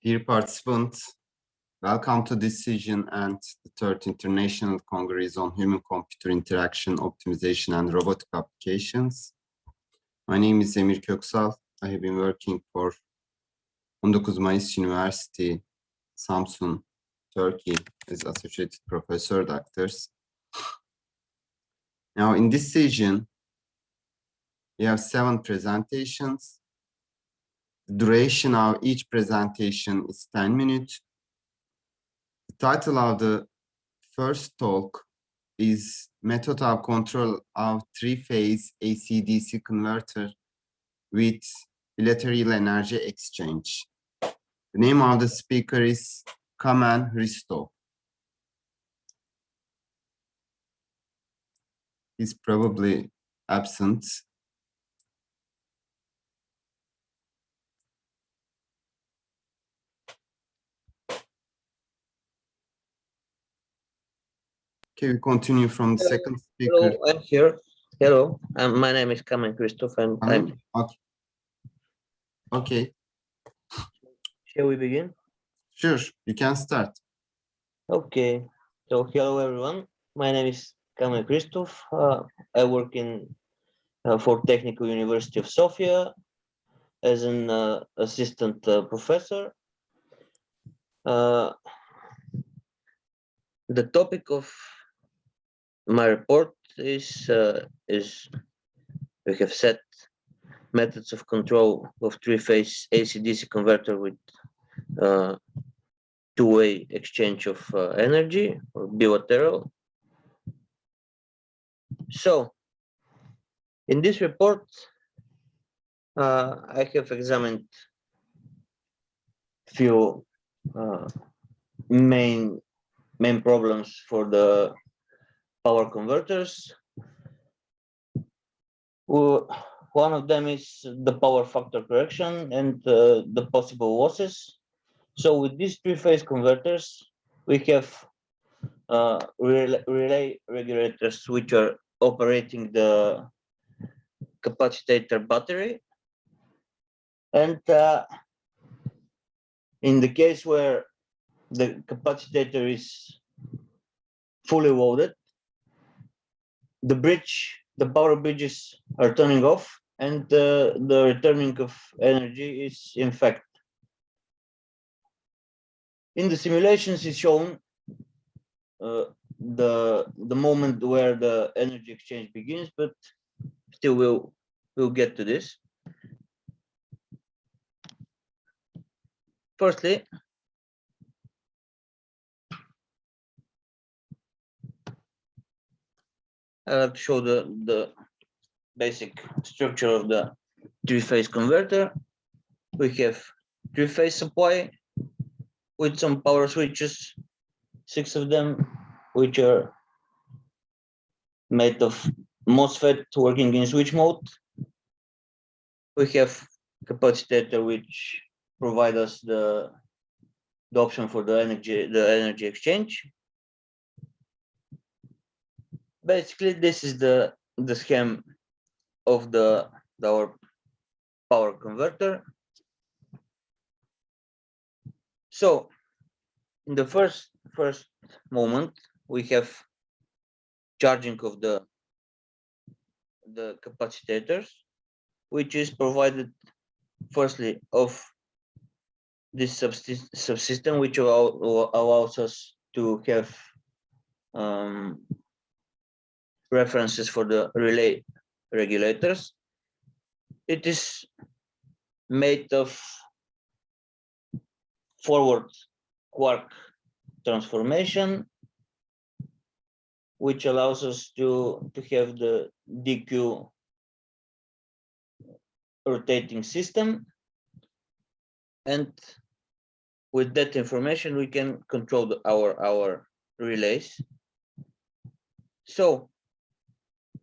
Dear participants, welcome to this session and the third International Congress on Human-Computer Interaction, Optimization and Robotic Applications. My name is Emir Köksal. I have been working for 19 Mayıs University, Samsun, Turkey as Associate Professor Doctors. Now in this session, we have 7 presentations. The duration of each presentation is 10 minutes. The title of the first talk is Method of Control of Three-Phase AC-DC Converter with Bilateral Energy Exchange. The name of the speaker is Kamen Hristo. He's probably absent. Okay, we continue from the second speaker. Hello, I'm here. Hello, my name is Kamen Christoph, and I'm. Okay. Okay. Shall we begin? Sure, you can start. Okay. So hello everyone. My name is Kamen Christoph. I work in for Technical University of Sofia as an assistant professor. The topic of my report is we have set methods of control of three-phase AC-DC converter with two-way exchange of energy, or bilateral. So in this report, I have examined few main problems for the power converters. One of them is the power factor correction and the possible losses. So with these three-phase converters, we have relay regulators which are operating the capacitor battery. And in the case where the capacitor is fully loaded, the power bridges are turning off, and the returning of energy is in fact. In the simulations is shown the moment where the energy exchange begins, but still we'll get to this. Firstly, I'll show the basic structure of the three-phase converter. We have three-phase supply with some power switches, 6 of them, which are made of MOSFET working in switch mode. We have capacitor which provide us the option for the energy exchange. Basically, this is the scheme of our power converter. So in the first moment, we have charging of the capacitors, which is provided firstly of this subsystem, which allows us to have references for the relay regulators. It is made of forward quark transformation, which allows us to have the DQ rotating system, and with that information we can control our relays. So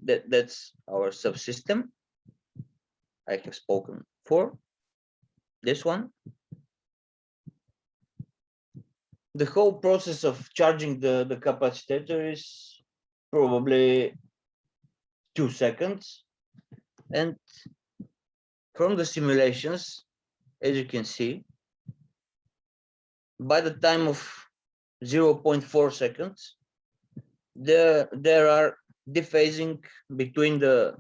that's our subsystem. I have spoken for this one. The whole process of charging the capacitor is probably 2 seconds, and from the simulations, as you can see, by the time of 0.4 seconds, there are dephasing between the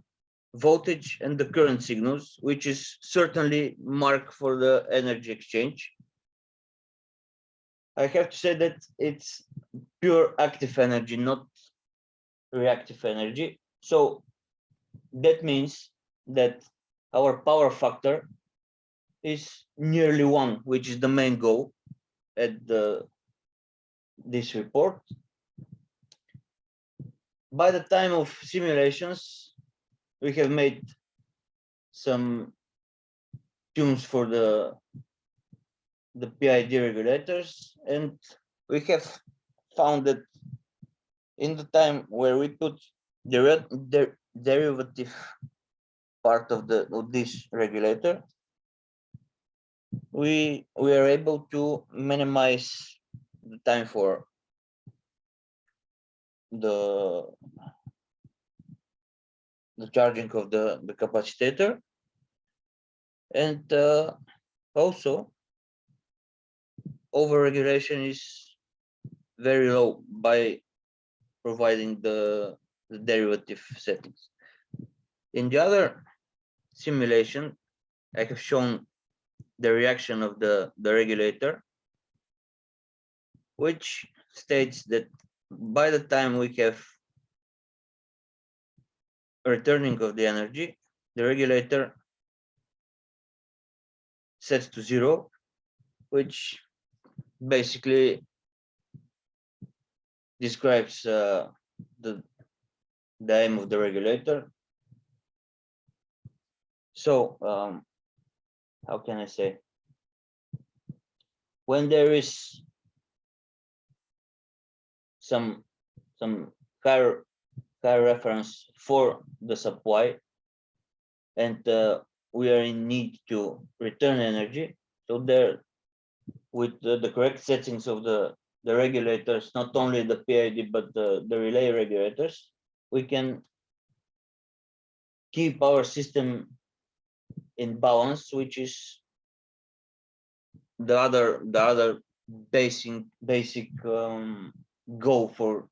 voltage and the current signals, which is certainly mark for the energy exchange. I have to say that it's pure active energy, not reactive energy. So that means that our power factor is nearly 1, which is the main goal at this report. By the time of simulations, we have made some tunes for the PID regulators, and we have found that in the time where we put the derivative part of this regulator, we are able to minimize the time for the charging of the capacitor, and also overregulation is very low by providing the derivative settings. In the other simulation, I have shown the reaction of the regulator, which states that by the time we have returning of the energy, the regulator sets to 0, which basically describes the aim of the regulator. So how can I say? When there is some higher reference for the supply, and we are in need to return energy, so there, with the correct settings of the regulators, not only the PID but the relay regulators, we can keep our system in balance, which is the other basic goal for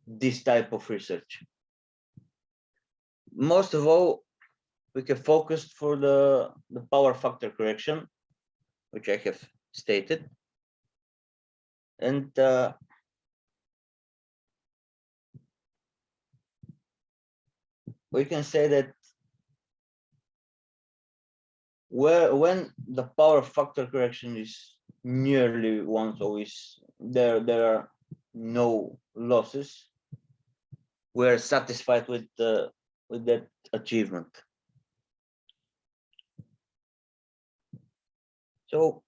this type of research. Most of all, we have focused for the power factor correction, which I have stated, and we can say that when the power factor correction is nearly 1, so there are no losses, we are satisfied with that achievement. So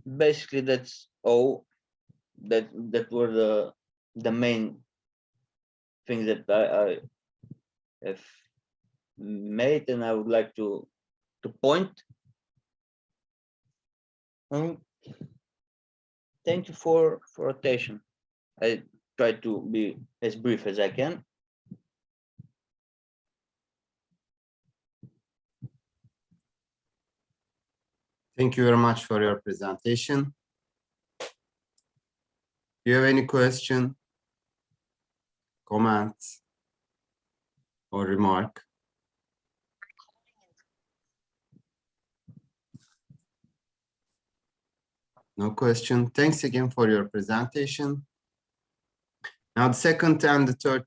basically that's all. That were the main things that I have made, and I would like to point. Thank you for attention. I try to be as brief as I can. Thank you very much for your presentation. Do you have any question, comments, or remark? No question. Thanks again for your presentation. Now, the second and the third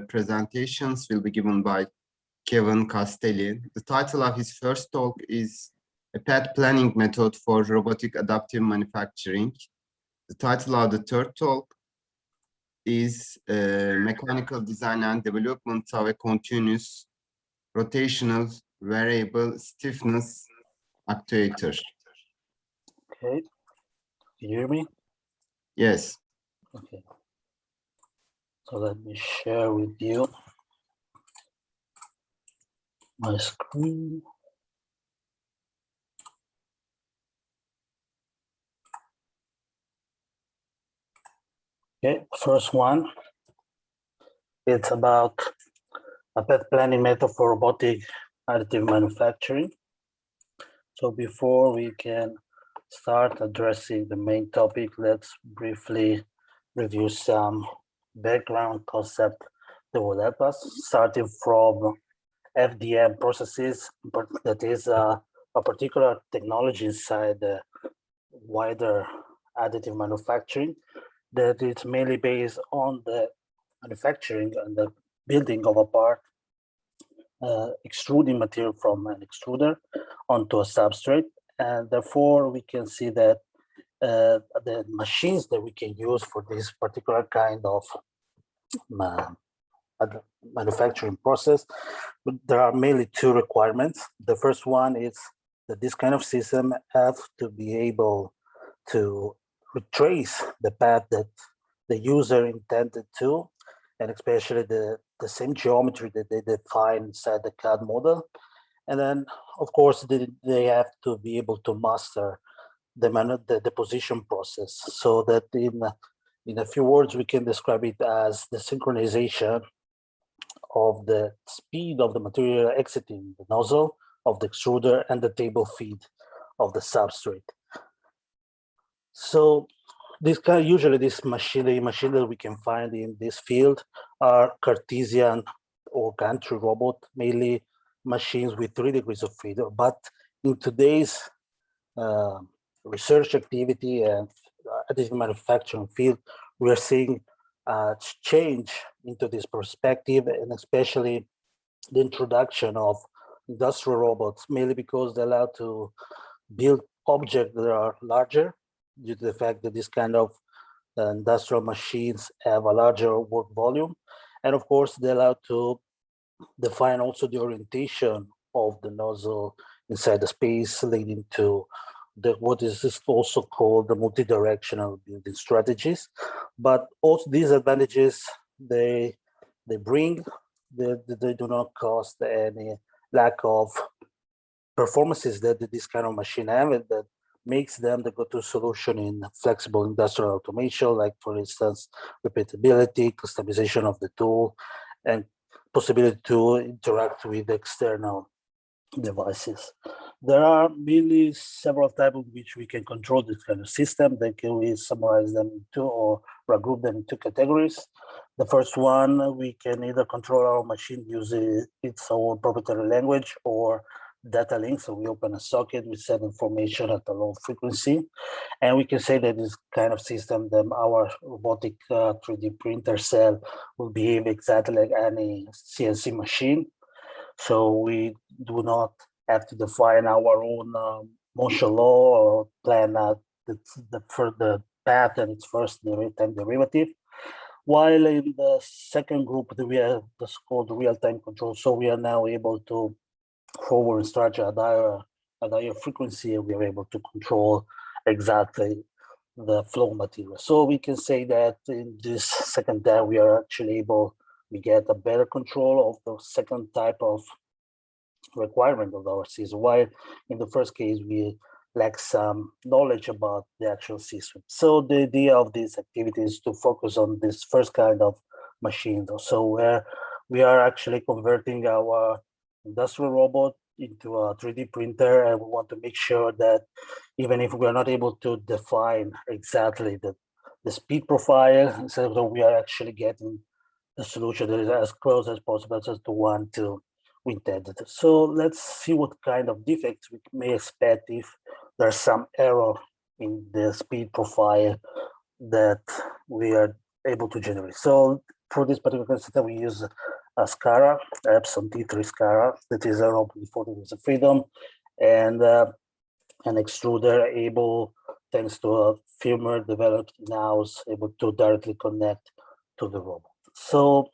presentations will be given by Kevin Castelli. The title of his first talk is A Path Planning Method for Robotic Adaptive Manufacturing. The title of the third talk is Mechanical Design and Development of a Continuous Rotational Variable Stiffness Actuator. Okay, can you hear me? Yes. Okay, so let me share with you my screen. Okay, first one, it's about a path planning method for robotic additive manufacturing. So before we can start addressing the main topic, let's briefly review some background concept that will help us, starting from FDM processes, but that is a particular technology inside the wider additive manufacturing that it's mainly based on the manufacturing and the building of a part, extruding material from an extruder onto a substrate. And therefore, we can see that the machines that we can use for this particular kind of manufacturing process, there are mainly two requirements. The first one is that this kind of system have to be able to retrace the path that the user intended to, and especially the same geometry that they define inside the CAD model. And then, of course, they have to be able to master the position process, so that in a few words, we can describe it as the synchronization of the speed of the material exiting the nozzle of the extruder and the table feed of the substrate. So usually this machine that we can find in this field are Cartesian or gantry robot, mainly machines with 3 degrees of freedom. But in today's research activity and additive manufacturing field, we are seeing a change into this perspective, and especially the introduction of industrial robots, mainly because they allow to build objects that are larger, due to the fact that this kind of industrial machines have a larger work volume. And of course, they allow to define also the orientation of the nozzle inside the space, leading to what is also called the multi-directional building strategies. But also these advantages they bring, they do not cost any lack of performances that this kind of machine have, and that makes them the go-to solution in flexible industrial automation, like for instance, repeatability, customization of the tool, and possibility to interact with external devices. There are really several types in which we can control this kind of system. Then can we summarize them into or regroup them into categories. The first one, we can either control our machine using its own proprietary language or data link. So we open a socket, we send information at a low frequency, and we can say that this kind of system, that our robotic 3D printer cell will behave exactly like any CNC machine. So we do not have to define our own motion law or plan for the path and its first time derivative. While in the second group, we have this called real-time control. So we are now able to forward instruct at higher frequency, and we are able to control exactly the flow material. So we can say that in this second tab, we get a better control of the second type of requirement of our system, while in the first case, we lack some knowledge about the actual system. So the idea of this activity is to focus on this first kind of machine. So where we are actually converting our industrial robot into a 3D printer, and we want to make sure that even if we are not able to define exactly the speed profile, so we are actually getting the solution that is as close as possible as the one we intended. So let's see what kind of defects we may expect if there's some error in the speed profile that we are able to generate. So for this particular system, we use a SCARA, Epson T3 SCARA, that is a robot with 4 degrees of freedom, and an extruder able, thanks to a firmware developed in-house, able to directly connect to the robot. So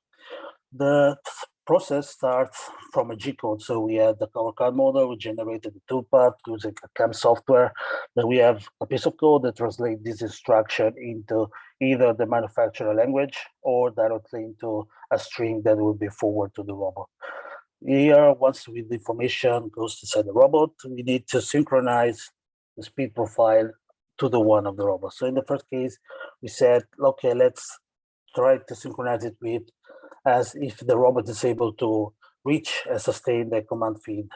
the process starts from a G-code. So we had our CAD model, we generated the toolpath using a CAM software. Then we have a piece of code that translates this instruction into either the manufacturer language or directly into a string that will be forwarded to the robot. Here, once the information goes inside the robot, we need to synchronize the speed profile to the one of the robot. So in the first case, we said, okay, let's try to synchronize it with as if the robot is able to reach and sustain the command feed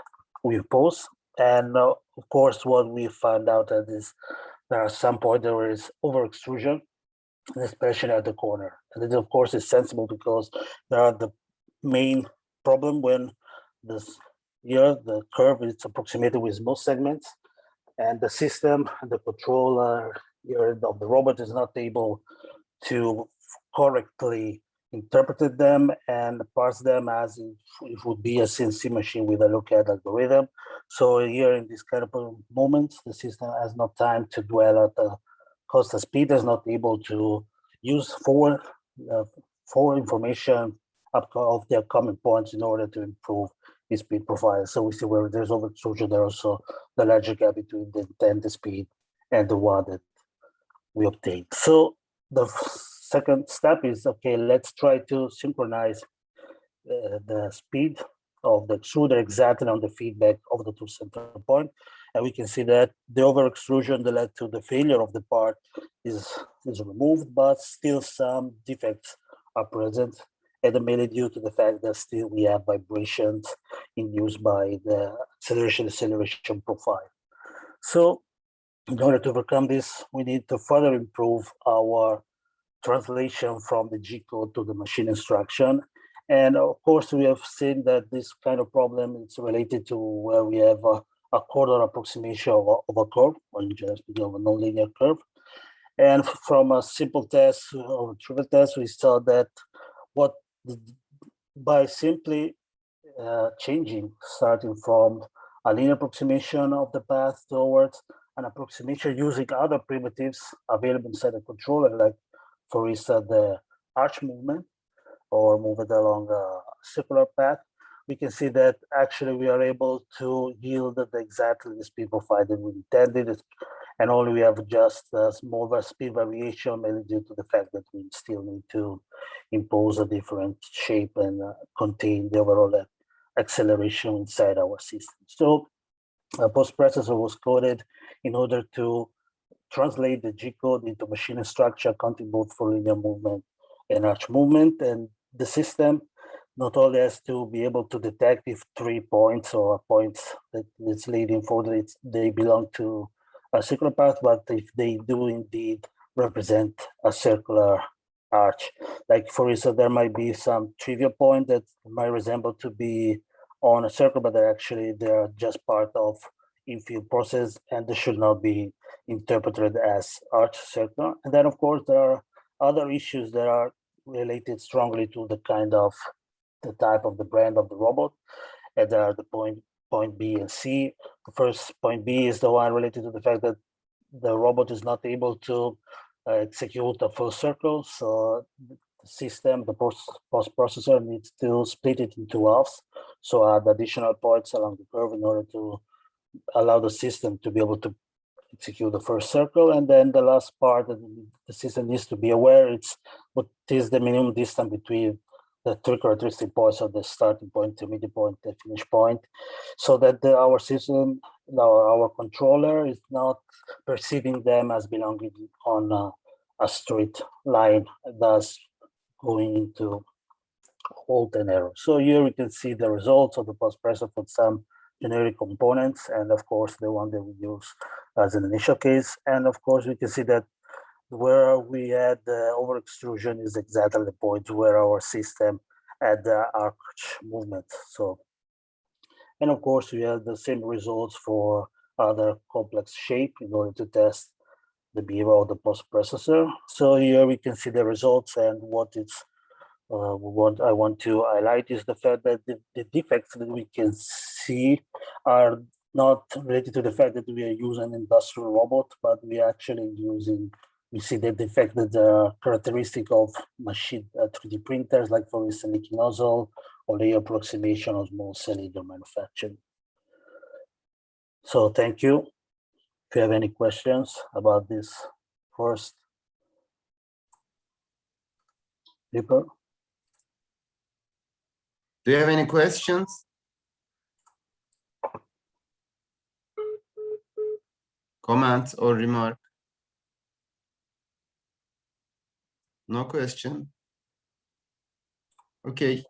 with pause. And of course, what we found out is there are some points there is over extrusion, and especially at the corner. And it, of course, is sensible because there are the main problem when this here the curve is approximated with most segments, and the system, the controller here of the robot is not able to correctly interpret them and parse them as if it would be a CNC machine with a look-ahead algorithm. So here in this kind of moments, the system has no time to dwell at the constant speed, is not able to use forward information of the upcoming points in order to improve the speed profile. So we see where there's over extrusion, there's also the larger gap between the intended speed and the one that we obtained. So the second step is, okay, let's try to synchronize the speed of the extruder exactly on the feedback of the two center point. And we can see that the over extrusion that led to the failure of the part is removed, but still some defects are present, and mainly due to the fact that still we have vibrations induced by the acceleration profile. So in order to overcome this, we need to further improve our translation from the G code to the machine instruction. And of course, we have seen that this kind of problem is related to where we have a corner approximation of a curve, or in general speaking, of a nonlinear curve. And from a simple test or trivial test, we saw that by simply changing, starting from a linear approximation of the path towards an approximation using other primitives available inside the controller, like for instance, the arch movement or move it along a circular path, we can see that actually we are able to yield exactly the speed profile that we intended, and only we have just a small speed variation, mainly due to the fact that we still need to impose a different shape and contain the overall acceleration inside our system. So a post-processor was coded in order to translate the G code into machine structure, accounting both for linear movement and arch movement. And the system not only has to be able to detect if 3 points or points that it's leading forward, they belong to a circular path, but if they do indeed represent a circular arch. Like for instance, there might be some trivial point that might resemble to be on a circle, but they're just part of infield process, and they should not be interpreted as arch circular. And then of course there are other issues that are related strongly to the type of the brand of the robot, and there are the point B and C. The first point B is the one related to the fact that the robot is not able to execute a full circle, so the system, the post processor needs to split it into halves, so add additional points along the curve in order to allow the system to be able to execute the first circle. And then the last part that the system needs to be aware, it's what is the minimum distance between the three characteristic points of the starting point, the middle point, the finish point, so that our system, our controller is not perceiving them as belonging on a straight line, thus going into halt and error. So here we can see the results of the post-processor for some generic components, and of course the one that we use as an initial case. And of course we can see that where we had the over extrusion is exactly the point where our system had the arch movement. So, and of course we have the same results for other complex shape in order to test the behavior of the post-processor. So here we can see the results, and what it's I want to highlight is the fact that the defects that we can see are not related to the fact that we are using an industrial robot, but we are actually we see the defect that are characteristic of machine 3D printers, like for instance, leaking nozzle or layer approximation of small cylinder manufacturing. So thank you. If you have any questions about this first paper. Do you have any questions? Comments or remark? No question. Okay.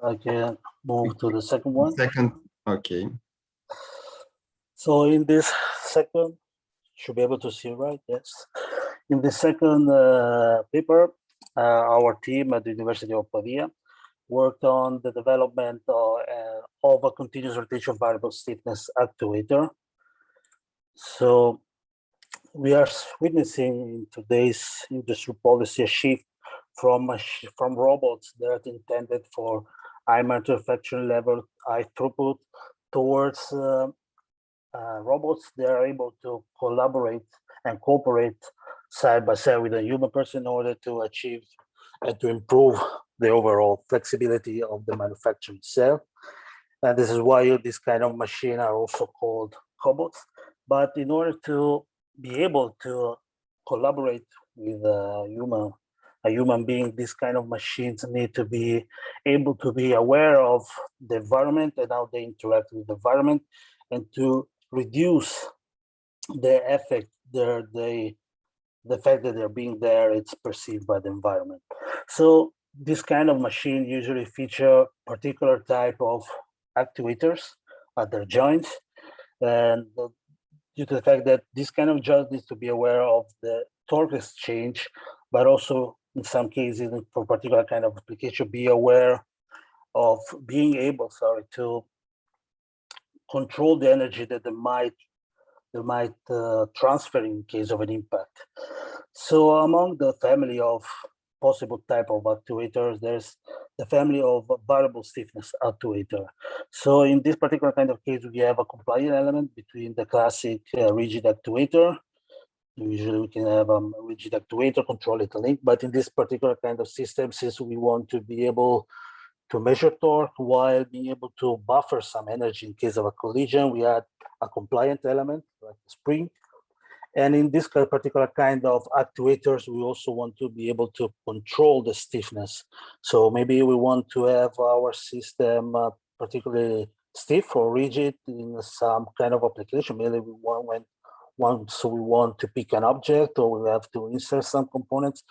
I can move to the second one. Second, okay. So in this second, should be able to see, right? Yes. In the second paper, our team at the University of Pavia worked on the development of a continuous rotation variable stiffness actuator. So we are witnessing in today's industry policy a shift from robots that are intended for high manufacturing level, high throughput, towards robots that are able to collaborate and cooperate side by side with a human person in order to achieve and to improve the overall flexibility of the manufacturing cell. And this is why this kind of machine are also called cobots. But in order to be able to collaborate with a human being, these kind of machines need to be able to be aware of the environment and how they interact with the environment, and to reduce the effect the fact that they're being there, it's perceived by the environment. So this kind of machine usually feature particular type of actuators at their joints, and due to the fact that this kind of joint needs to be aware of the torque exchange, but also in some cases for particular kind of application, be aware of being able, to control the energy that they might transfer in case of an impact. So among the family of possible type of actuators, there's the family of variable stiffness actuator. So in this particular kind of case, we have a compliant element between the classic rigid actuator. Usually we can have a rigid actuator control it a link, but in this particular kind of system, since we want to be able to measure torque while being able to buffer some energy in case of a collision, we add a compliant element like a spring. And in this particular kind of actuators, we also want to be able to control the stiffness. So maybe we want to have our system particularly stiff or rigid in some kind of application. Maybe we once we want to pick an object, or we have to insert some components.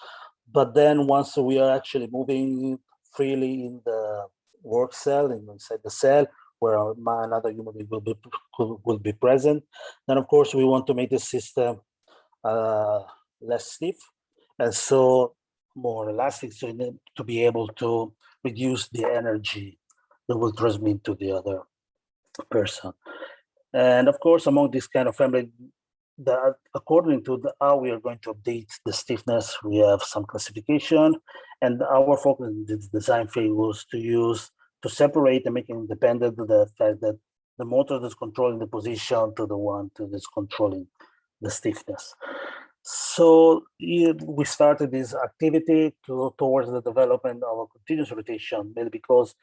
But then once we are actually moving freely in the work cell, inside the cell, where another human being will be present, then of course we want to make the system less stiff, and so more elastic, so to be able to reduce the energy that will transmit to the other person. And of course, among this kind of family, that according to how we are going to update the stiffness, we have some classification, and our focus in the design phase was to separate and make it independent of the fact that the motor that's controlling the position to the one that's controlling the stiffness. So we started this activity towards the development of a continuous rotation, mainly because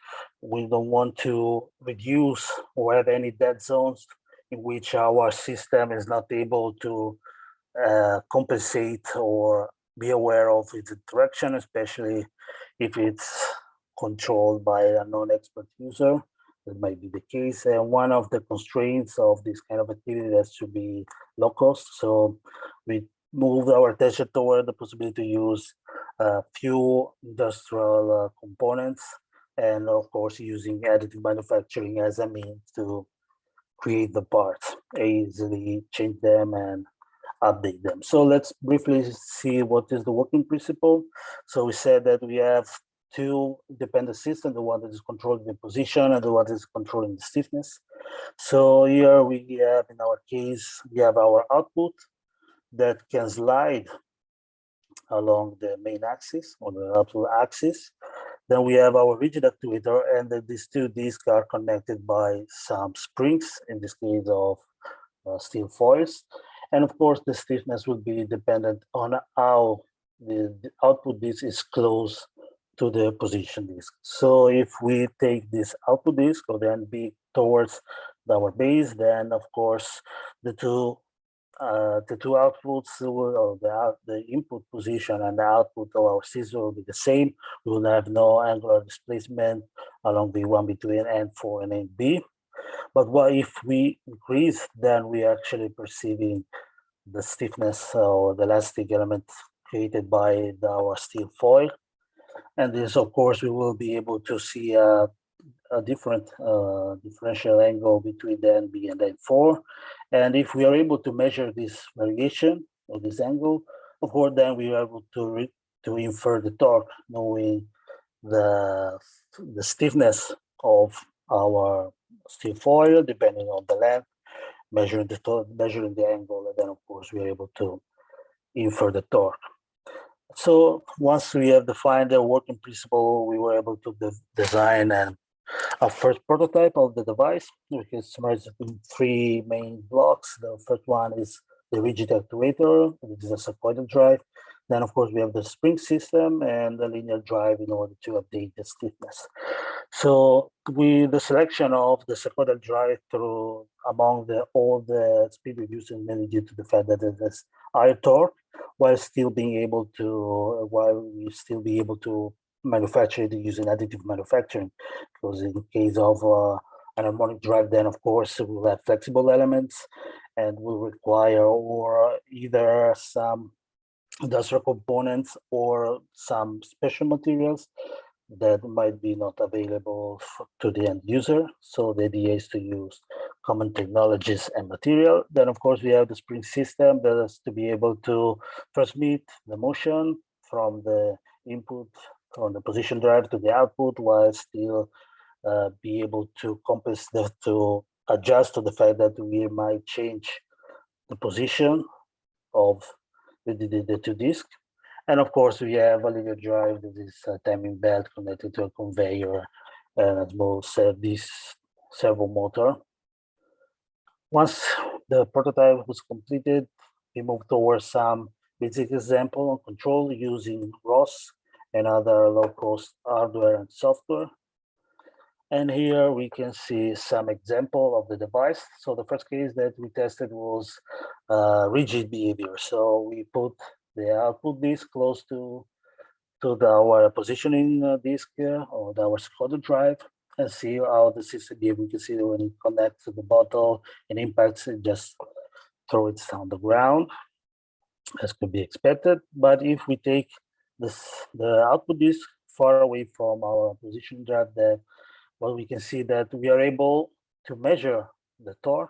we don't want to reduce or have any dead zones in which our system is not able to compensate or be aware of its interaction, especially if it's controlled by a non-expert user. That might be the case. And one of the constraints of this kind of activity has to be low cost. So we moved our attention toward the possibility to use few industrial components, and of course using additive manufacturing as a means to create the parts, easily change them and update them. So let's briefly see what is the working principle. So we said that we have two independent systems, the one that is controlling the position and the one that is controlling the stiffness. So here we have, in our case, we have our output that can slide along the main axis or the output axis. Then we have our rigid actuator, and these two discs are connected by some springs, in this case of steel foils. And of course, the stiffness will be dependent on how the output disc is close to the position disc. So if we take this output disc or then be towards our base, then of course the two outputs will, the input position and the output of our system will be the same. We will have no angular displacement along B1 between N4 and NB. But what if we increase, then we actually perceiving the stiffness or the elastic element created by our steel foil. And this, of course, we will be able to see a different differential angle between the NB and N4. And if we are able to measure this variation or this angle, of course, then we are able to infer the torque, knowing the stiffness of our steel foil, depending on the length, measuring the torque, measuring the angle, and then of course we are able to infer the torque. So once we have defined the working principle, we were able to design a first prototype of the device. We can summarize it in 3 main blocks. The first one is the rigid actuator, which is a circular drive. Then, of course, we have the spring system and the linear drive in order to update the stiffness. So with the selection of the circular drive through among all the speed reducing, mainly due to the fact that it has higher torque, while still be able to manufacture it using additive manufacturing. Because in case of an harmonic drive, then of course we'll have flexible elements and will require or either some industrial components or some special materials that might be not available to the end user. So the idea is to use common technologies and material. Then of course we have the spring system that is to be able to transmit the motion from the input, from the position drive to the output, while still be able to to adjust to the fact that we might change the position of the 2 discs. And of course, we have a linear drive that is a timing belt connected to a conveyor and a small servo motor. Once the prototype was completed, we moved towards some basic example on control using ROS and other low-cost hardware and software. And here we can see some example of the device. So the first case that we tested was rigid behavior. So we put the output disk close to our positioning disk or our Skoda drive and see how the system behaves. We can see that when it connects to the bottle and impacts it, just throw it on the ground, as could be expected. But if we take the output disk far away from our position drive, then well, we can see that we are able to measure the torque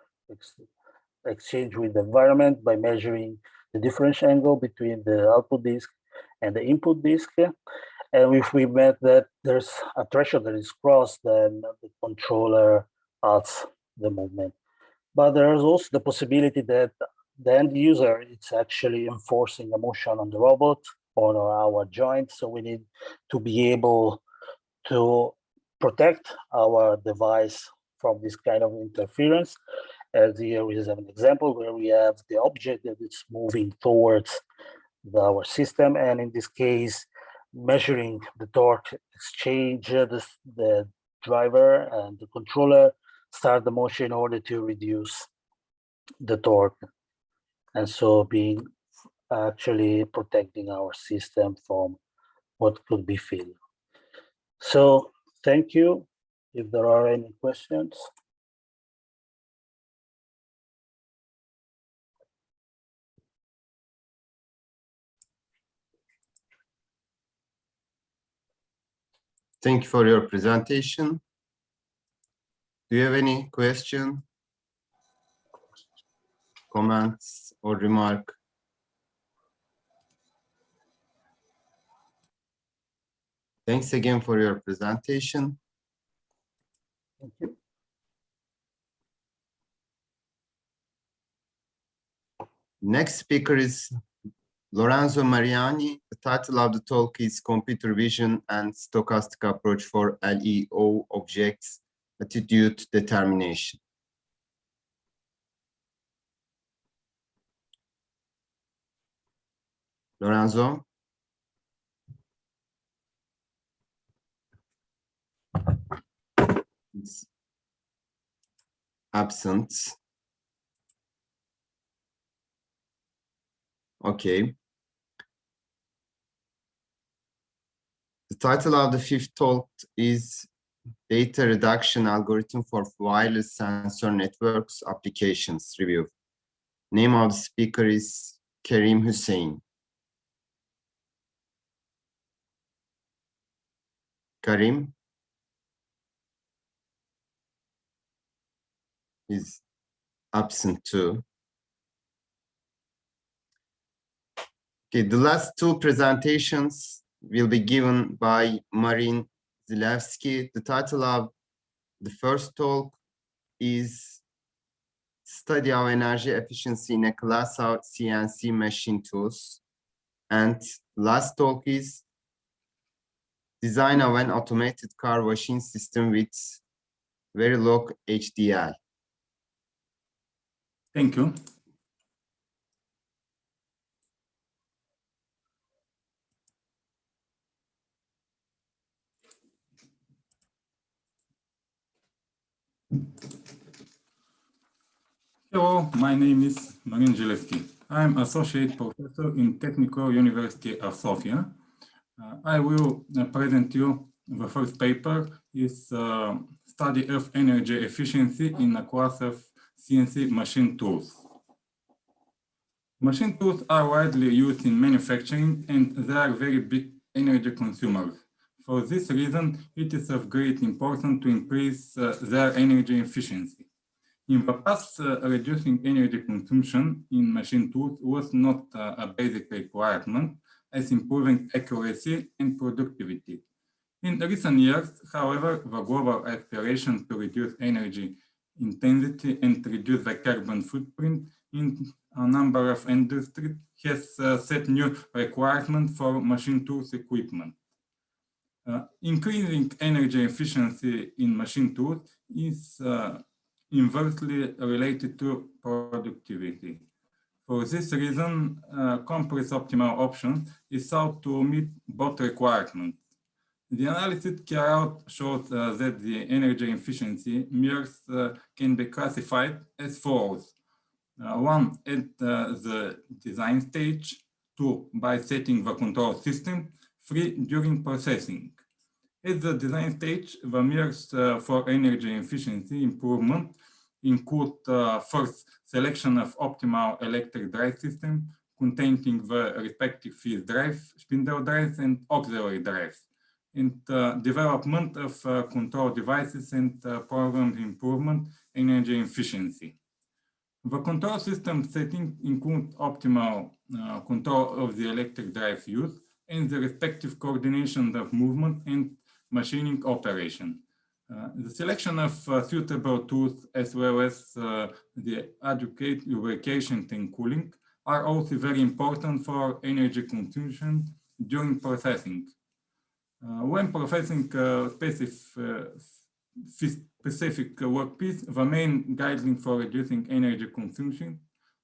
exchange with the environment by measuring the differential angle between the output disk and the input disk. And if we met that there's a threshold that is crossed, then the controller halts the movement. But there is also the possibility that the end user is actually enforcing a motion on the robot or our joint. So we need to be able to protect our device from this kind of interference. As here we have an example where we have the object that is moving towards our system, and in this case, measuring the torque exchange, the driver and the controller start the motion in order to reduce the torque, and so being actually protecting our system from what could be failure. So thank you. If there are any questions. Thank you for your presentation. Do you have any question, comments, or remark? Thanks again for your presentation. Thank you. Next speaker is Lorenzo Mariani. The title of the talk is Computer Vision and Stochastic Approach for LEO Objects Attitude Determination. Lorenzo? It's absent. Okay. The title of the fifth talk is Data Reduction Algorithm for Wireless Sensor Networks Applications Review. Name of the speaker is Karim Hussein. Karim is absent too. Okay, the last two presentations will be given by Marin Zilewski. The title of the first talk is Study of Energy Efficiency in a Class of CNC Machine Tools. And last talk is Design of an Automated Car Washing System with Verilog HDL. Thank you. Hello, my name is Marin Zilewski. I'm Associate Professor in Technical University of Sofia. I will present you the first paper is Study of Energy Efficiency in a class of CNC machine tools. Machine tools are widely used in manufacturing and they are very big energy consumers. For this reason, it is of great importance to increase their energy efficiency. In the past, reducing energy consumption in machine tools was not a basic requirement, as improving accuracy and productivity. In recent years, however, the global aspiration to reduce energy intensity and reduce the carbon footprint in a number of industries has set new requirements for machine tools equipment. Increasing energy efficiency in machine tools is inversely related to productivity. For this reason, compress optimal option is sought to meet both requirements. The analysis carried out shows that the energy efficiency measures can be classified as follows. One, at the design stage. Two, by setting the control system. Three, during processing. At the design stage, the measures for energy efficiency improvement include first, selection of optimal electric drive system containing the respective field drive, spindle drives, and auxiliary drives, and development of control devices and program improvement energy efficiency. The control system setting include optimal control of the electric drive use and the respective coordination of movement and machining operation. The selection of suitable tools as well as the adequate lubrication and cooling are also very important for energy consumption during processing. When processing specific workpiece, the main guidelines for reducing energy consumption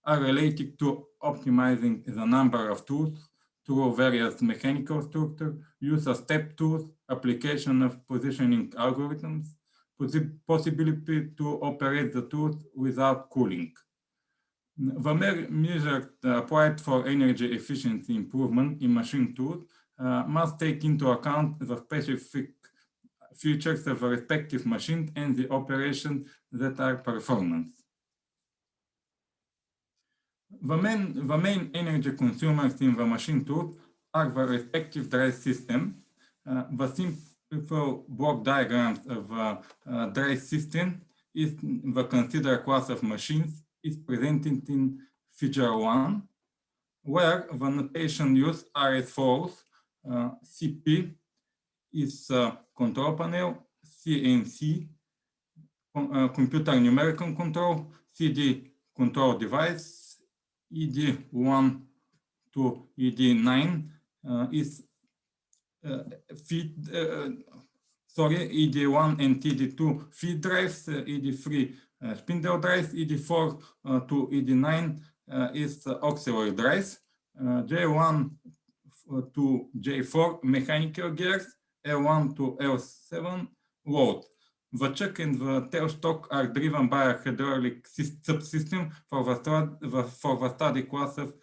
are related to optimizing the number of tools through various mechanical structures, use of step tools, application of positioning algorithms, possibility to operate the tools without cooling. The measures applied for energy efficiency improvement in machine tools must take into account the specific features of a respective machine and the operation that are performance. The main energy consumers in the machine tool are the respective drive system. The simple block diagrams of a drive system is the considered class of machines is presented in figure 1, where the notation used are as follows. CP is control panel, CNC, computer numerical control, CD control device, ED1 to ED9 is feed, ED1 and ED2 feed drives, ED3 spindle drives, ED4 to ED9 is auxiliary drives, J1 to J4 mechanical gears, L1 to L7 load. The chuck and the tailstock are driven by a hydraulic subsystem for the study class of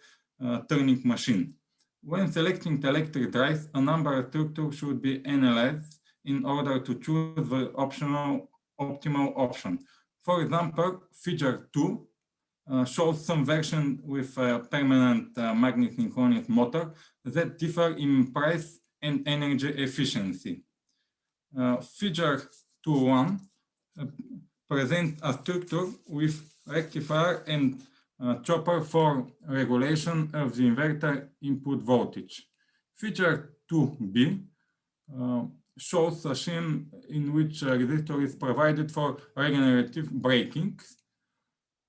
turning machine. When selecting the electric drives, a number of structures should be analyzed in order to choose the optimal option. For example, figure 2 shows some version with a permanent magnet synchronous motor that differ in price and energy efficiency. Figure 2.1 presents a structure with rectifier, and chopper for regulation of the inverter input voltage. Figure 2b shows a scheme in which a resistor is provided for regenerative braking,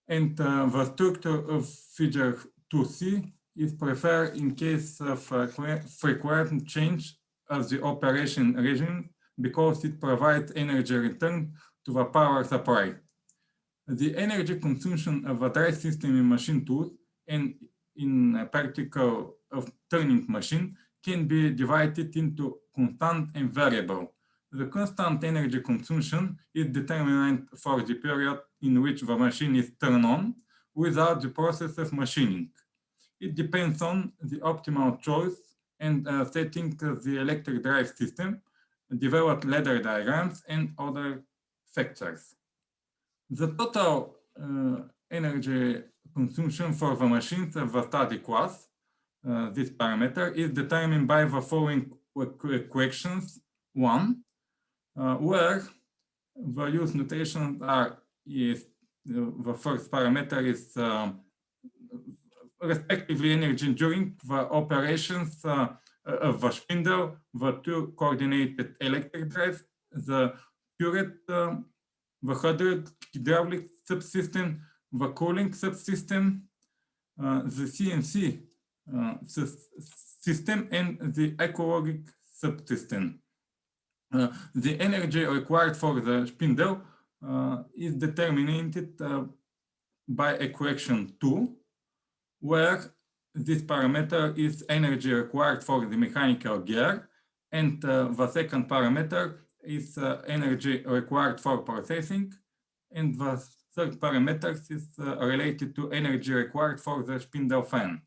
and the structure of figure 2c is preferred in case of frequent change of the operation regime because it provides energy return to the power supply. The energy consumption of a drive system in machine tools and in a particular of turning machine can be divided into constant and variable. The constant energy consumption is determined for the period in which the machine is turned on without the process of machining. It depends on the optimal choice and setting of the electric drive system, developed ladder diagrams, and other factors. The total energy consumption for the machines of the study class, this parameter, is determined by the following equations. One, where the use notations are the first parameter is respectively energy during the operations of the spindle, the two coordinated electric drive, the turret, the hydraulic subsystem, the cooling subsystem, the CNC system, and the ecologic subsystem. The energy required for the spindle is determined by equation 2, where this parameter is energy required for the mechanical gear, and the second parameter is energy required for processing, and the third parameter is related to energy required for the spindle fan.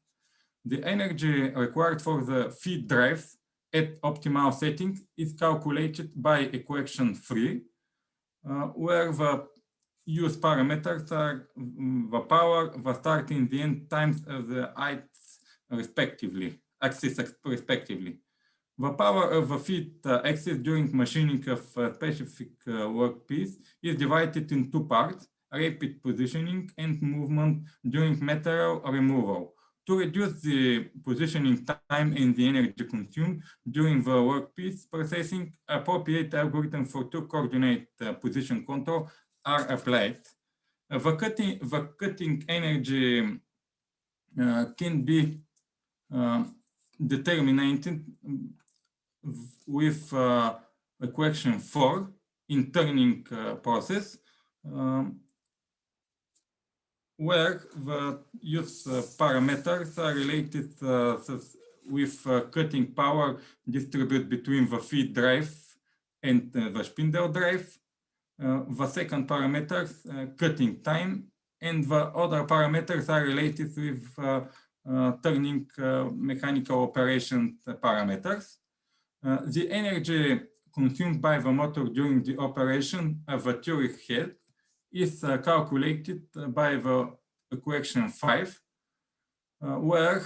The energy required for the feed drives at optimal settings is calculated by equation 3, where the use parameters are the power, the start and the end times of the axis respectively. The power of the feed axis during machining of a specific workpiece is divided in two parts: rapid positioning and movement during material removal. To reduce the positioning time and the energy consumed during the workpiece processing, appropriate algorithms for two coordinate position control are applied. The cutting energy can be determined with equation 4 in turning process, where the use parameters are related with cutting power distributed between the feed drive and the spindle drive. The second parameter, cutting time, and the other parameters are related with turning mechanical operation parameters. The energy consumed by the motor during the operation of the turret head is calculated by the equation 5, where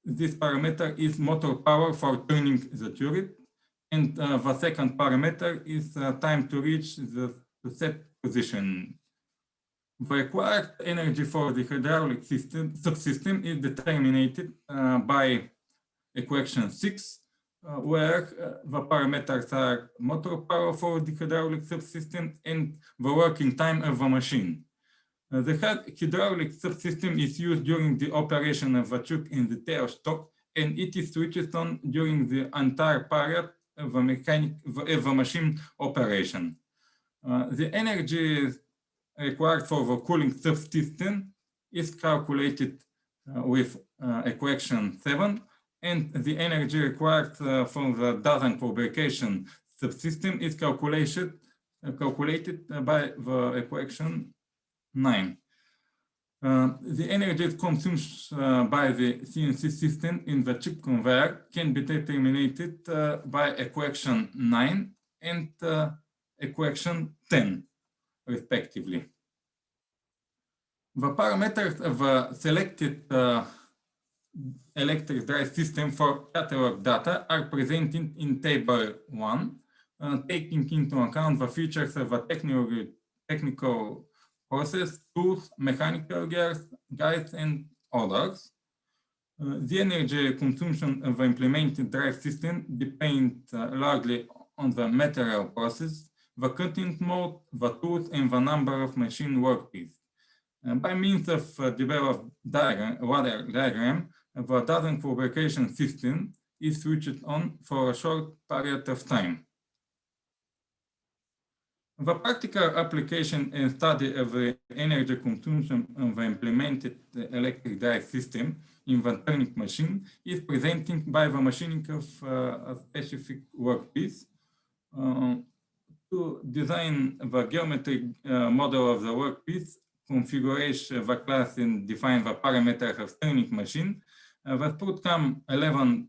this parameter is motor power for turning the turret, and the second parameter is time to reach the set position. The required energy for the hydraulic subsystem is determined by equation 6, where the parameters are motor power for the hydraulic subsystem and the working time of the machine. The hydraulic subsystem is used during the operation of the chuck in the tail stock, and it is switched on during the entire period of the machine operation. The energy required for the cooling subsystem is calculated with equation 7, and the energy required from the dozen lubrication subsystem is calculated by the equation 9. The energy consumed by the CNC system in the chip conveyor can be determined by equation 9 and equation 10, respectively. The parameters of a selected electric drive system for catalog data are presented in table 1, taking into account the features of a technical process, tools, mechanical gears, guides, and others. The energy consumption of the implemented drive system depends largely on the material process, the cutting mode, the tools, and the number of machine workpieces. By means of developed ladder diagram, the dozen fabrication system is switched on for a short period of time. The practical application and study of the energy consumption of the implemented electric drive system in the turning machine is presented by the machining of a specific workpiece. To design the geometric model of the workpiece, configure the class and define the parameters of turning machine, the PROOT-CAM 11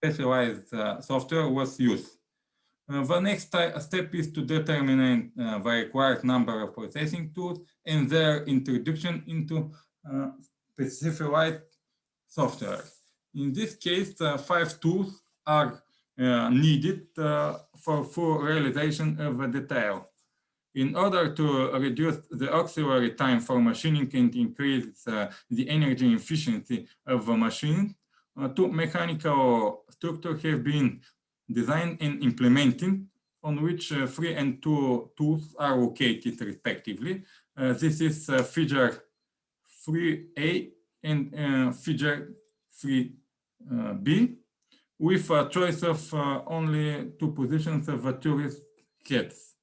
specialized software was used. The next step is to determine the required number of processing tools and their introduction into specified software. In this case, 5 tools are needed for full realization of the detail. In order to reduce the auxiliary time for machining and increase the energy efficiency of the machine, 2 mechanical structures have been designed and implemented, on which 3 and 2 tools are located respectively. This is figure 3A and figure 3B, with a choice of only 2 positions of the tourist heads.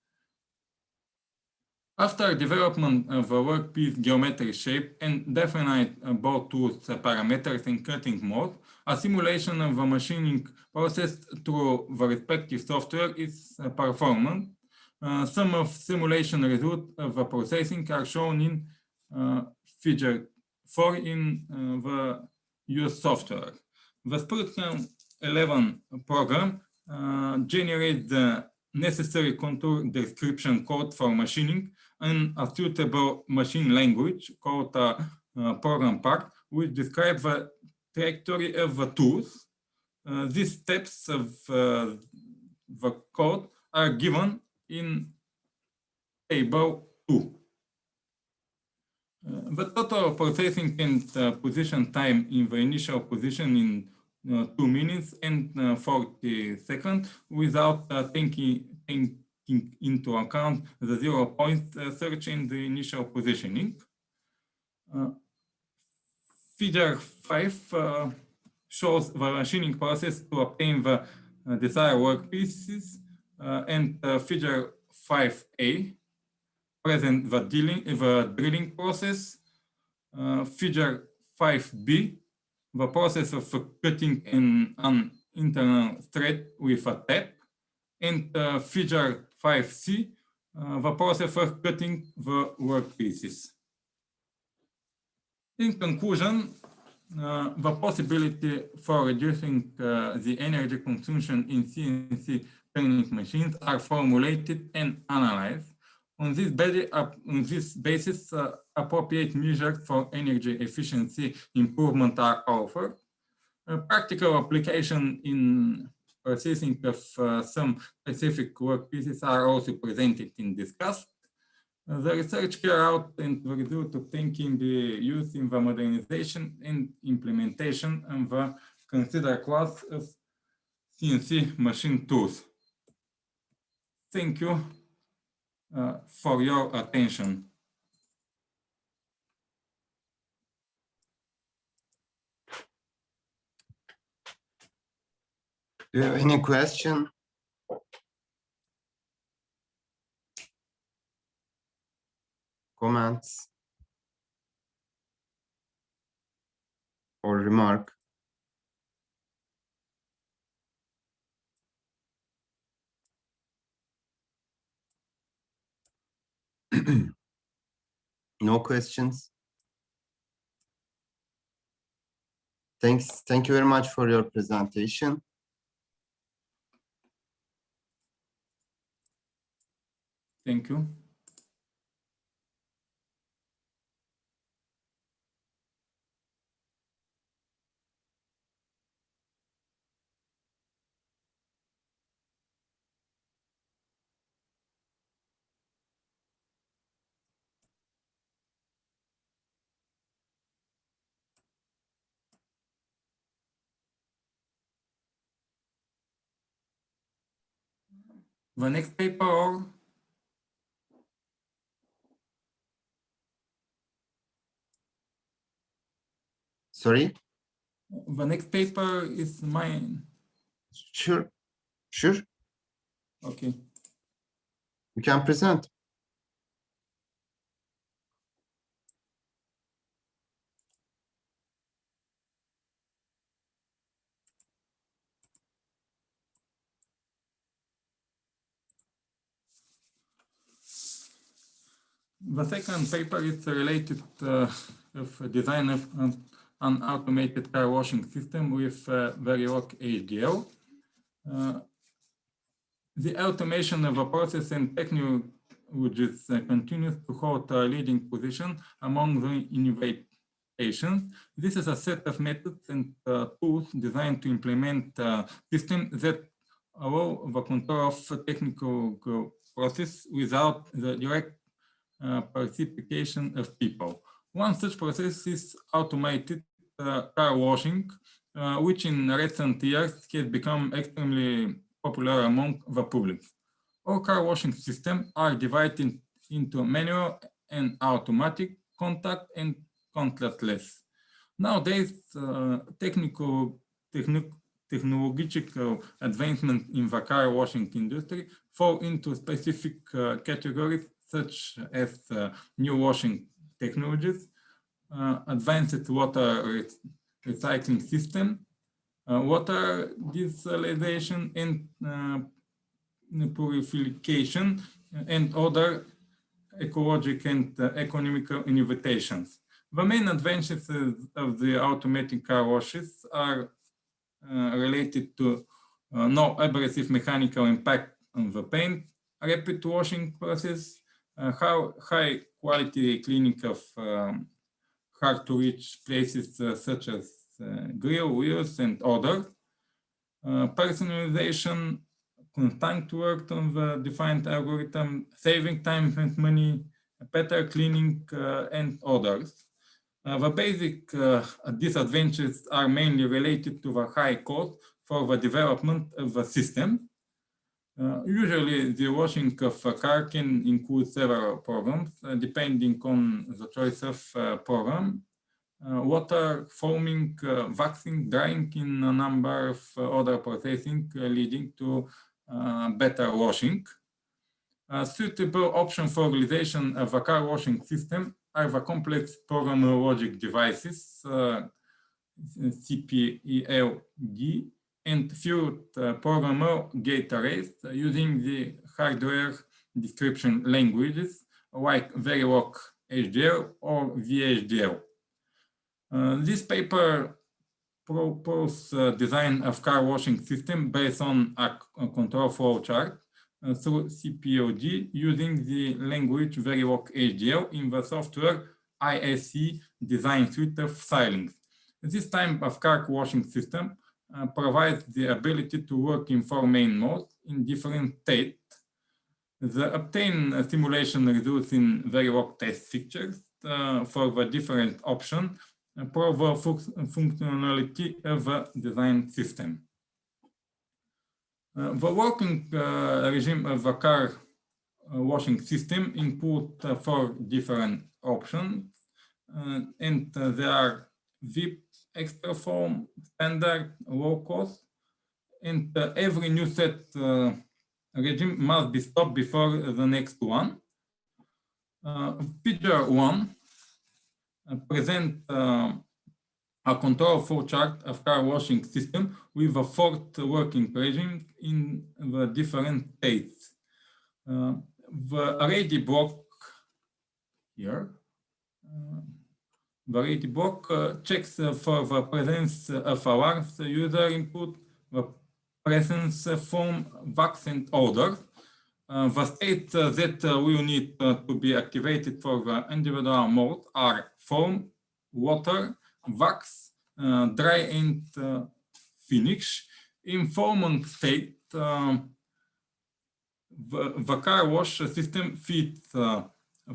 After development of a workpiece geometric shape and define both tools parameters and cutting mode, a simulation of the machining process through the respective software is performed. Some of simulation results of the processing are shown in figure 4 in the used software. The PROOT-CAM 11 program generates the necessary contour description code for machining and a suitable machine language called program part, which describes the trajectory of the tools. These steps of the code are given in table 2. The total processing and position time in the initial position in 2 minutes and 40 seconds without taking into account the 0 point search in the initial positioning. Figure 5 shows the machining process to obtain the desired workpieces, and figure 5A present the drilling process. Figure 5B, the process of cutting an internal thread with a tap, and figure 5C, the process of cutting the workpieces. In conclusion, the possibility for reducing the energy consumption in CNC turning machines are formulated and analyzed. On this basis, appropriate measures for energy efficiency improvement are offered. Practical application in processing of some specific workpieces are also presented and discussed. The research carried out and the result obtained can be used in the modernization and implementation of the considered class of CNC machine tools. Thank you for your attention. Do you have any question? Comments? Or remark? No questions? Thank you very much for your presentation. Thank you. The next paper, or Sorry? the next paper is mine. Sure. Sure. Okay. You can present. The second paper is related of design of an automated car washing system with VROOM HDL. The automation of a process and technologies continues to hold a leading position among the innovations. This is a set of methods and tools designed to implement systems that allow the control of technical process without the direct participation of people. One such process is automated car washing, which in recent years has become extremely popular among the public. All car washing systems are divided into manual and automatic, contact and contactless. Nowadays, technological advancement in the car washing industry fall into specific categories such as new washing technologies, advanced water recycling system, water desalination and purification, and other ecological and economical innovations. The main advantages of the automatic car washes are related to no abrasive mechanical impact on the paint, rapid washing process, high quality cleaning of hard to reach places such as grill, wheels, and others, personalization, constant work on the defined algorithm, saving time and money, better cleaning, and others. The basic disadvantages are mainly related to the high cost for the development of the system. Usually, the washing of a car can include several programs, depending on the choice of program. Water, foaming, waxing, drying, in a number of other processing, leading to better washing. A suitable option for realization of a car washing system are the complex programmable logic devices, CPLD, and field programmable gate arrays using the hardware description languages like VROOM HDL or VHDL. This paper proposes design of car washing system based on a control flow chart through CPLD using the language VROOM HDL in the software ISE design suite of Xilinx. This type of car washing system provides the ability to work in 4 main modes in different states. The obtained simulation results in VROOM test fixtures for the different options prove the functionality of the design system. The working regime of the car washing system includes 4 different options, and there are VIP, extra foam, standard, low cost, and every new set regime must be stopped before the next one. Figure 1 presents a control flow chart of car washing system with a 4th working regime in the different states. The ready block here, the ready block checks for the presence of alarms, user input, the presence of foam, wax, and odors. The states that will need to be activated for the individual mode are foam, water, wax, dry, and finish. In foaming state, the car wash system feeds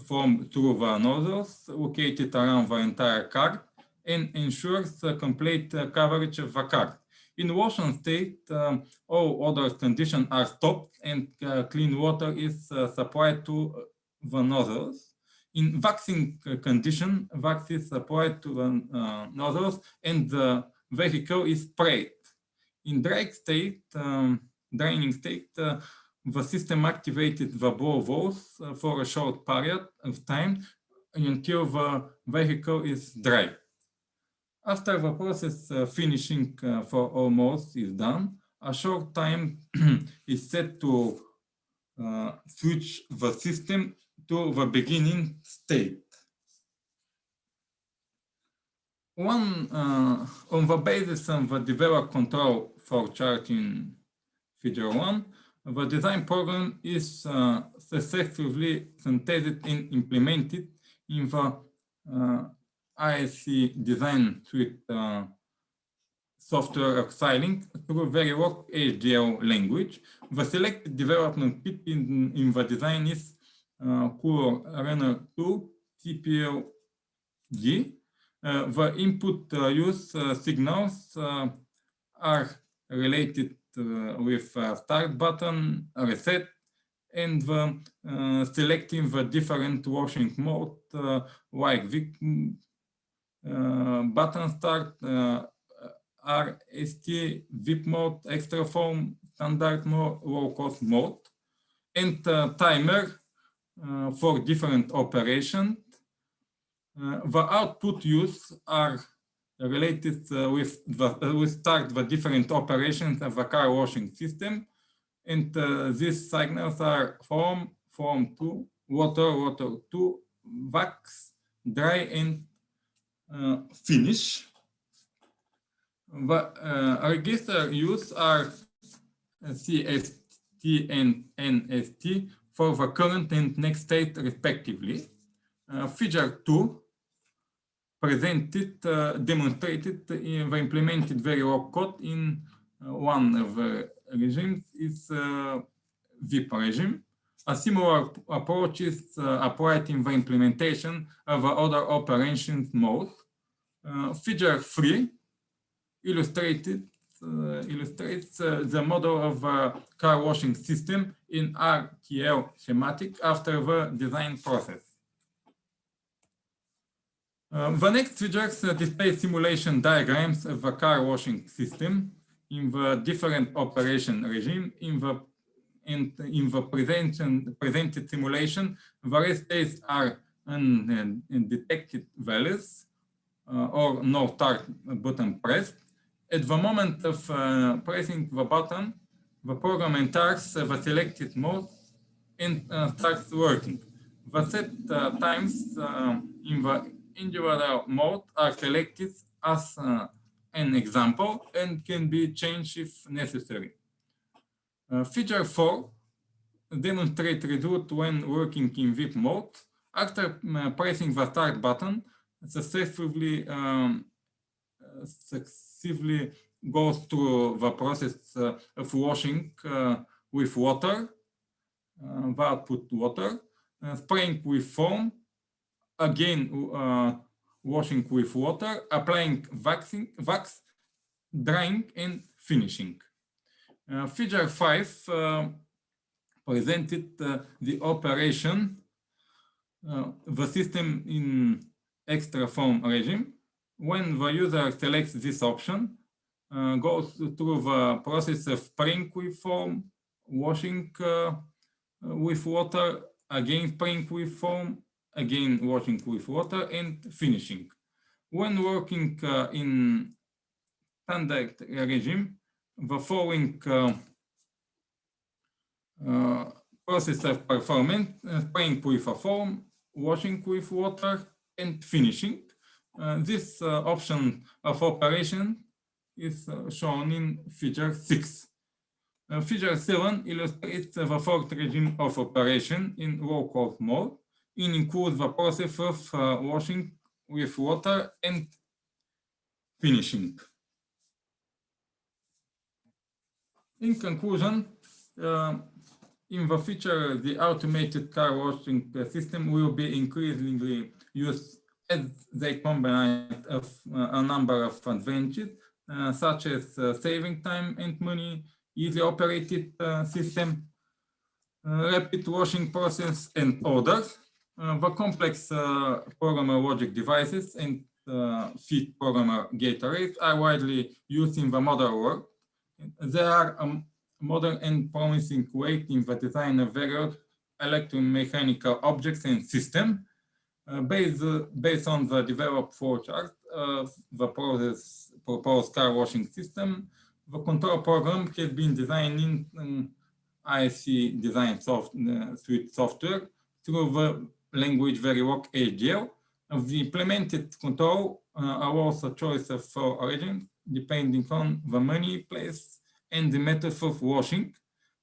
foam through the nozzles located around the entire car and ensures complete coverage of the car. In washing state, all other conditions are stopped and clean water is supplied to the nozzles. In waxing condition, wax is applied to the nozzles and the vehicle is sprayed. In draining state, the system activated the blow valves for a short period of time until the vehicle is dry. After the process finishing for almost is done, a short time is set to switch the system to the beginning state. On the basis of the developed control for chart in figure 1, the design program is successfully synthesized and implemented in the ISC design suite software of Xilinx through VROOM HDL language. The selected development kit in the design is Core Runner 2 CPLG. The input use signals are related with start button, reset, and selecting the different washing mode like button start, RST, VIP mode, extra foam, standard mode, low cost mode, and timer for different operations. The output use are related with start the different operations of the car washing system, and these signals are foam, foam 2, water, water 2, wax, dry, and finish. The register use are CST and NST for the current and next state respectively. Figure 2 presented, demonstrated the implemented VROOM code in one of the regimes is VIP regime. A similar approach is applied in the implementation of other operations modes. Figure 3 illustrates the model of a car washing system in RTL schematic after the design process. The next figures display simulation diagrams of the car washing system in the different operation regime. In the presented simulation, various states are undetected values or no start button pressed. At the moment of pressing the button, the program enters the selected mode and starts working. The set times in the individual mode are selected as an example and can be changed if necessary. Figure 4 demonstrates result when working in VIP mode. After pressing the start button, successively goes through the process of washing with water, the output water, spraying with foam, again washing with water, applying wax, drying, and finishing. Figure 5 presented the operation, the system in extra foam regime. When the user selects this option, goes through the process of spraying with foam, washing with water, again spraying with foam, again washing with water, and finishing. When working in standard regime, the following process of performance: spraying with a foam, washing with water, and finishing. This option of operation is shown in figure 6. Figure 7 illustrates the fourth regime of operation in low-cost mode. It includes the process of washing with water and finishing. In conclusion, in the future, the automated car washing system will be increasingly used as they combine of a number of advantages, such as saving time and money, easy operated system, rapid washing process, and others. The complex programmer logic devices and fit programmer gate arrays are widely used in the modern world. They are a modern and promising way in the design of various electromechanical objects and systems. Based on the developed flowchart of the proposed car washing system, the control program has been designed in IC design suite software through the language Verilog HDL. The implemented control allows a choice of flow origin depending on the money, place, and the method of washing.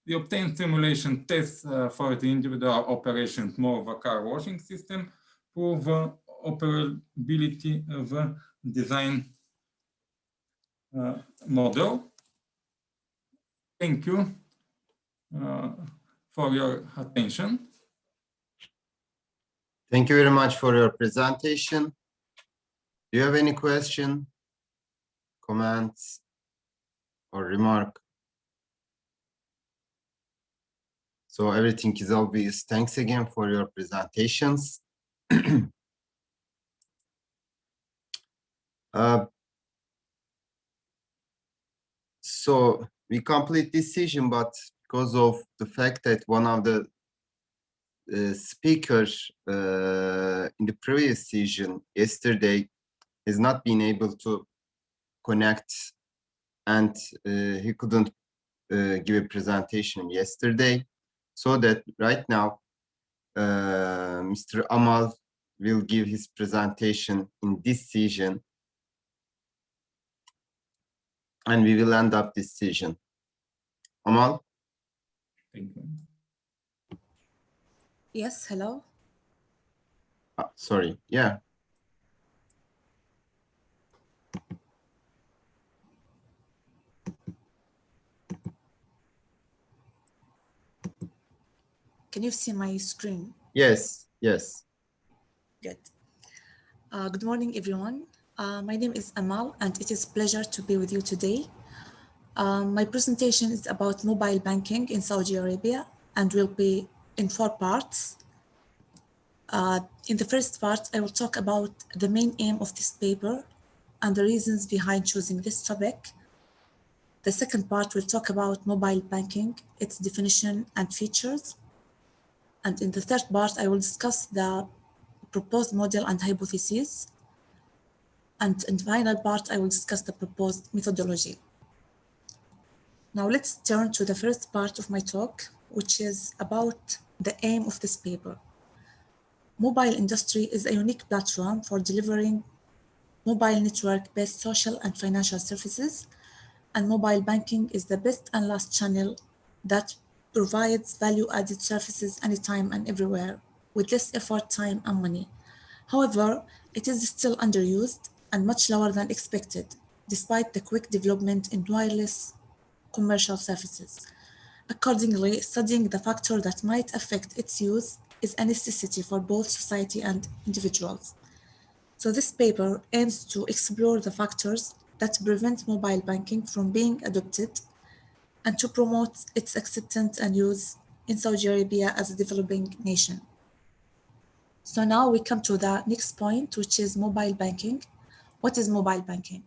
The obtained simulation tests for the individual operations of the car washing system prove the operability of the design model. Thank you for your attention. Thank you very much for your presentation. Do you have any question, comments, or remark? So everything is obvious. Thanks again for your presentations. So we complete this session, but because of the fact that one of the speakers in the previous session yesterday has not been able to connect, and he couldn't give a presentation yesterday, so that right now Mr. Amal will give his presentation in this session, and we will end up this session. Amal? Thank you. Yes, hello. Sorry, yeah. Can you see my screen? Yes, yes. Good. Good morning, everyone. My name is Amal, and it is a pleasure to be with you today. My presentation is about mobile banking in Saudi Arabia and will be in 4 parts. In the first part, I will talk about the main aim of this paper and the reasons behind choosing this topic. The second part will talk about mobile banking, its definition and features. And in the third part, I will discuss the proposed model and hypotheses. And in the final part, I will discuss the proposed methodology. Now let's turn to the first part of my talk, which is about the aim of this paper. Mobile industry is a unique platform for delivering mobile network-based social and financial services, and mobile banking is the best and last channel that provides value-added services anytime and everywhere with less effort, time, and money. However, it is still underused and much lower than expected, despite the quick development in wireless commercial services. Accordingly, studying the factor that might affect its use is a necessity for both society and individuals. So this paper aims to explore the factors that prevent mobile banking from being adopted and to promote its acceptance and use in Saudi Arabia as a developing nation. So now we come to the next point, which is mobile banking. What is mobile banking?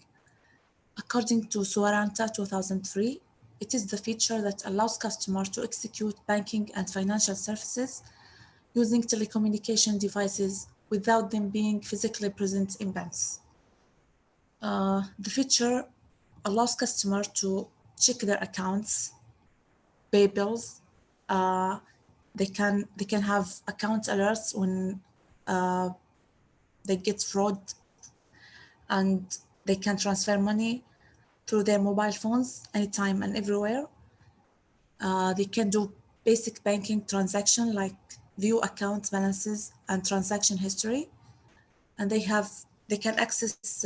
According to Suaranta 2003, it is the feature that allows customers to execute banking and financial services using telecommunication devices without them being physically present in banks. The feature allows customers to check their accounts, pay bills. They can have account alerts when they get fraud, and they can transfer money through their mobile phones anytime and everywhere. They can do basic banking transaction like view account balances and transaction history, and they can access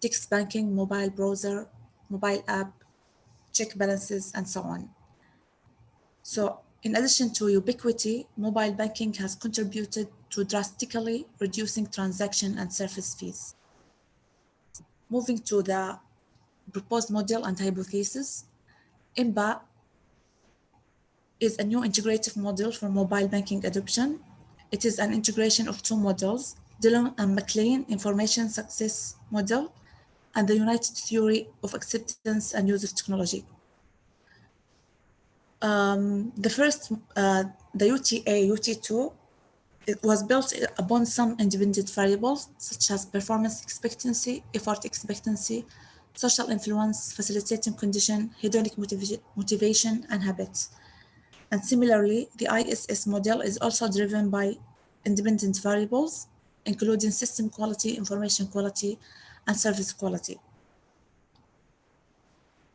text banking, mobile browser, mobile app, check balances, and so on. So in addition to ubiquity, mobile banking has contributed to drastically reducing transaction and service fees. Moving to the proposed model and hypothesis. IMBA is a new integrative model for mobile banking adoption. It is an integration of two models, Dillon and McLean Information Success Model and the United Theory of Acceptance and Use of Technology. The first, the UTA, UT2, it was built upon some independent variables such as performance expectancy, effort expectancy, social influence, facilitating condition, hedonic motivation, and habits. And similarly, the ISS model is also driven by independent variables, including system quality, information quality, and service quality.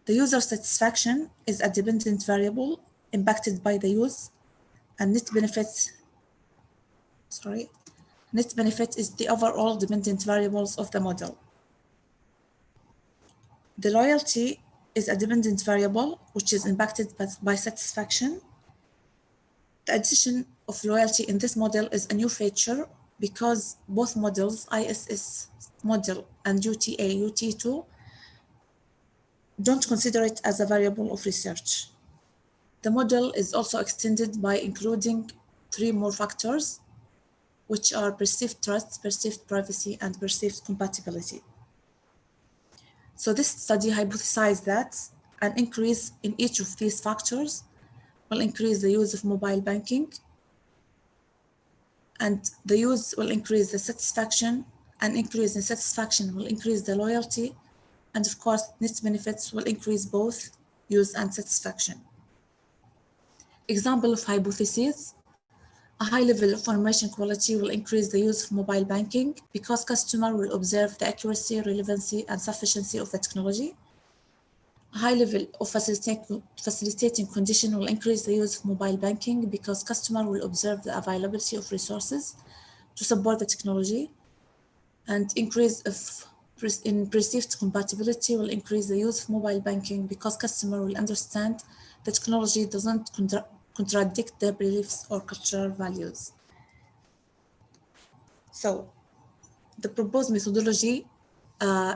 The user satisfaction is a dependent variable impacted by the use, and net benefit is the overall dependent variables of the model. The loyalty is a dependent variable which is impacted by satisfaction. The addition of loyalty in this model is a new feature because both models, ISS model and UTA, UT2, don't consider it as a variable of research. The model is also extended by including 3 more factors, which are perceived trust, perceived privacy, and perceived compatibility. So this study hypothesized that an increase in each of these factors will increase the use of mobile banking, and the use will increase the satisfaction, and increase in satisfaction will increase the loyalty, and of course, net benefits will increase both use and satisfaction. Example of hypotheses: a high level of information quality will increase the use of mobile banking because customer will observe the accuracy, relevancy, and sufficiency of the technology. A high level of facilitating condition will increase the use of mobile banking because customer will observe the availability of resources to support the technology. And increase in perceived compatibility will increase the use of mobile banking because customer will understand the technology doesn't contradict their beliefs or cultural values. So the proposed methodology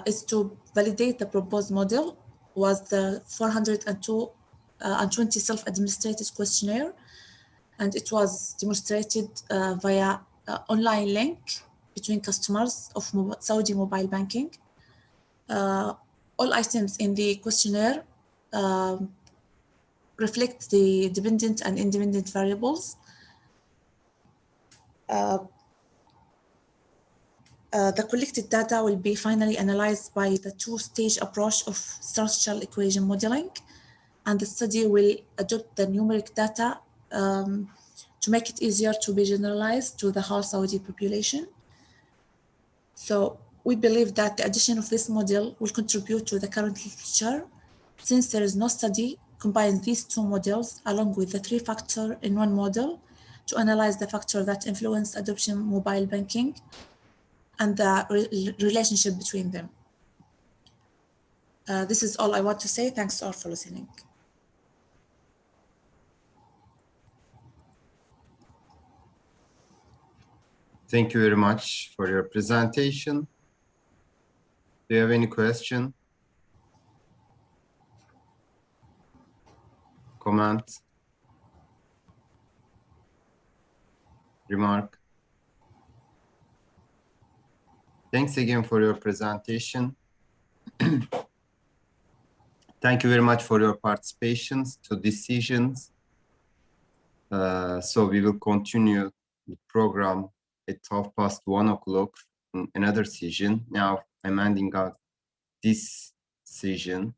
is to validate the proposed model was the 420 self-administrated questionnaire, and it was demonstrated via online link between customers of Saudi mobile banking. All items in the questionnaire reflect the dependent and independent variables. The collected data will be finally analyzed by the 2-stage approach of structural equation modeling, and the study will adopt the numeric data to make it easier to be generalized to the whole Saudi population. So we believe that the addition of this model will contribute to the current literature, since there is no study combines these 2 models along with the 3 factors in one model to analyze the factor that influence adoption mobile banking and the relationship between them. This is all I want to say. Thanks all for listening. Thank you very much for your presentation. Do you have any question? Comment? Remark? Thanks again for your presentation. Thank you very much for your participation to decisions. So we will continue the program at 1:30 in another session. Now I'm ending out this session.